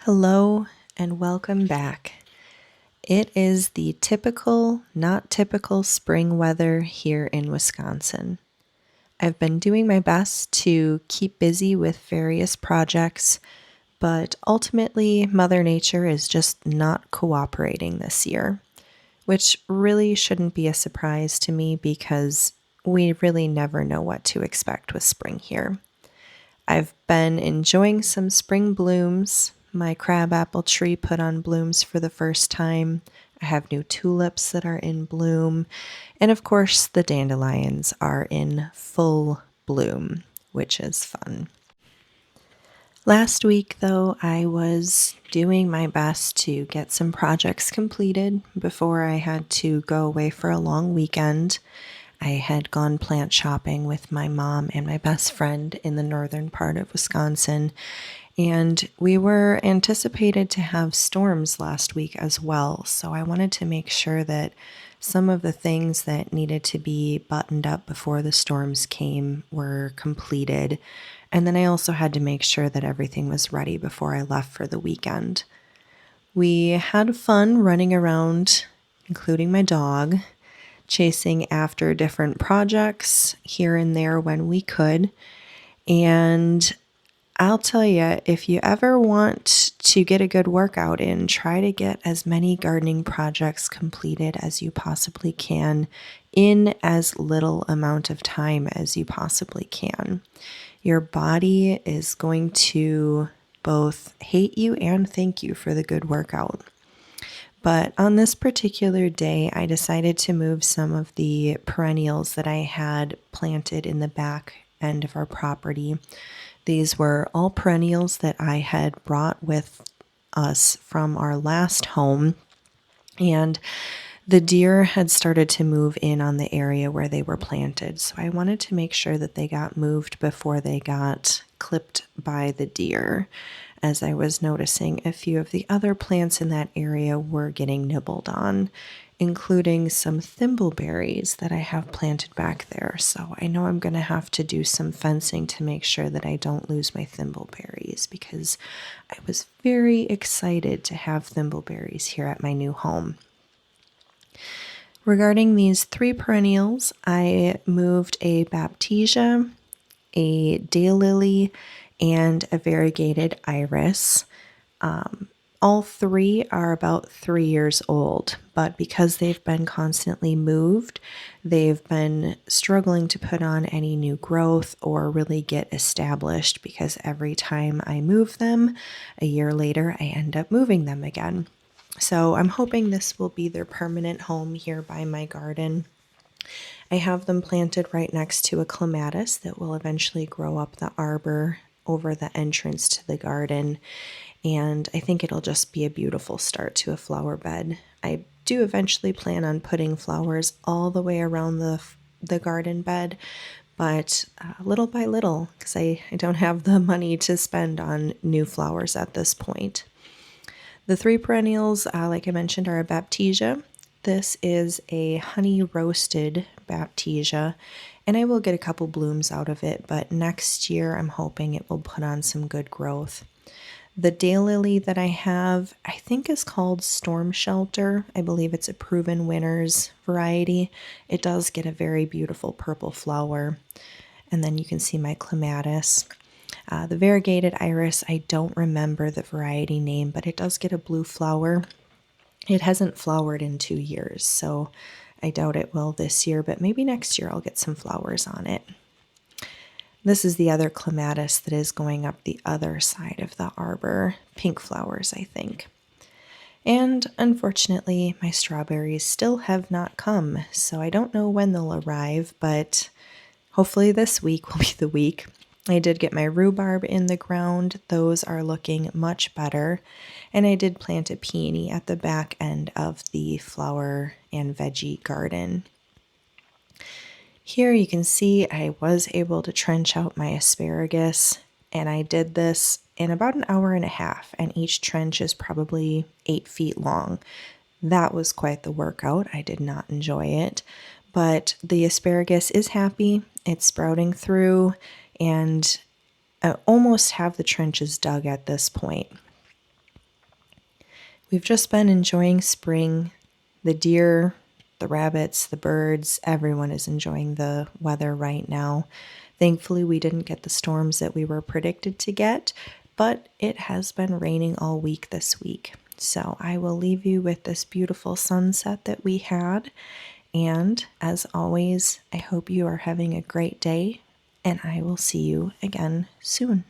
Hello and welcome back. It is the typical, not typical spring weather here in Wisconsin. I've been doing my best to keep busy with various projects, but ultimately, Mother Nature is just not cooperating this year, which really shouldn't be a surprise to me because we really never know what to expect with spring here. I've been enjoying some spring blooms. My crabapple tree put on blooms for the first time. I have new tulips that are in bloom. And of course, the dandelions are in full bloom, which is fun. Last week, though, I was doing my best to get some projects completed before I had to go away for a long weekend. I had gone plant shopping with my mom and my best friend in the northern part of Wisconsin, and we were anticipated to have storms last week as well. So I wanted to make sure that some of the things that needed to be buttoned up before the storms came were completed. And then I also had to make sure that everything was ready before I left for the weekend. We had fun running around, including my dog, chasing after different projects here and there when we could. And I'll tell you, if you ever want to get a good workout in, try to get as many gardening projects completed as you possibly can in as little amount of time as you possibly can. Your body is going to both hate you and thank you for the good workout. But on this particular day, I decided to move some of the perennials that I had planted in the back end of our property. These were all perennials that I had brought with us from our last home, and the deer had started to move in on the area where they were planted. So I wanted to make sure that they got moved before they got clipped by the deer, as I was noticing a few of the other plants in that area were getting nibbled on, including some thimbleberries that I have planted back there. So I know I'm going to have to do some fencing to make sure that I don't lose my thimbleberries, because I was very excited to have thimbleberries here at my new home. Regarding these three perennials, I moved a baptisia, a daylily, and a variegated iris. All three are about 3 years old, but because they've been constantly moved, they've been struggling to put on any new growth or really get established, because every time I move them, a year later, I end up moving them again. So I'm hoping this will be their permanent home here by my garden. I have them planted right next to a clematis that will eventually grow up the arbor over the entrance to the garden, and I think it'll just be a beautiful start to a flower bed. I do eventually plan on putting flowers all the way around the garden bed, but little by little, because I don't have the money to spend on new flowers at this point. The three perennials, like I mentioned, are a baptisia. This is a honey roasted baptisia, and I will get a couple blooms out of it, but next year I'm hoping it will put on some good growth. The daylily that I have, I think, is called Storm Shelter. I believe it's a Proven Winners variety. It does get a very beautiful purple flower. And then you can see my clematis. The variegated iris, I don't remember the variety name, but it does get a blue flower. It hasn't flowered in 2 years, so I doubt it will this year, but maybe next year I'll get some flowers on it. This is the other clematis that is going up the other side of the arbor. Pink flowers, I think. And unfortunately, my strawberries still have not come, so I don't know when they'll arrive, but hopefully this week will be the week. I did get my rhubarb in the ground. Those are looking much better. And I did plant a peony at the back end of the flower and veggie garden. Here you can see I was able to trench out my asparagus, and I did this in about an hour and a half, and each trench is probably 8 feet long. That was quite the workout. I did not enjoy it, but the asparagus is happy. It's sprouting through, and I almost have the trenches dug at this point. We've just been enjoying spring. The deer, the rabbits, the birds, everyone is enjoying the weather right now. Thankfully, we didn't get the storms that we were predicted to get, but it has been raining all week this week. So I will leave you with this beautiful sunset that we had. And as always, I hope you are having a great day, and I will see you again soon.